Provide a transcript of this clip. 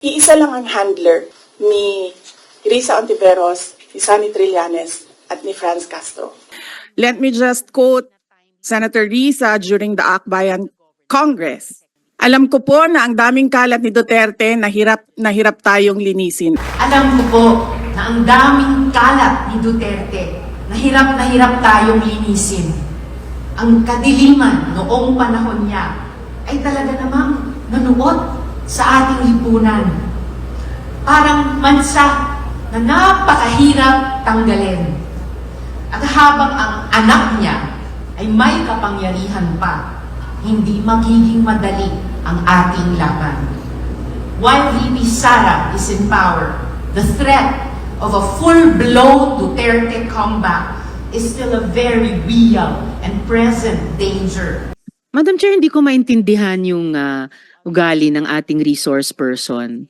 Iisa lang ang handler ni Risa Ontiveros, ni Sonny Trillanes, at ni Franz Castro. Let me just quote Senator Risa during the Akbayan Congress. Alam ko po na ang daming kalat ni Duterte na hirap tayong linisin. Alam ko po na ang daming kalat ni Duterte na hirap tayong linisin. Ang kadiliman noong panahon niya ay talaga namang nanuot sa ating lipunan. Parang mansa na napakahirap tanggalin. At habang ang anak niya ay may kapangyarihan pa, hindi magiging madali ang ating laban. While VP Sara is in power, the threat of a full-blown Duterte comeback is still a very real and present danger. Madam Chair, hindi ko maintindihan yung ugali ng ating resource person.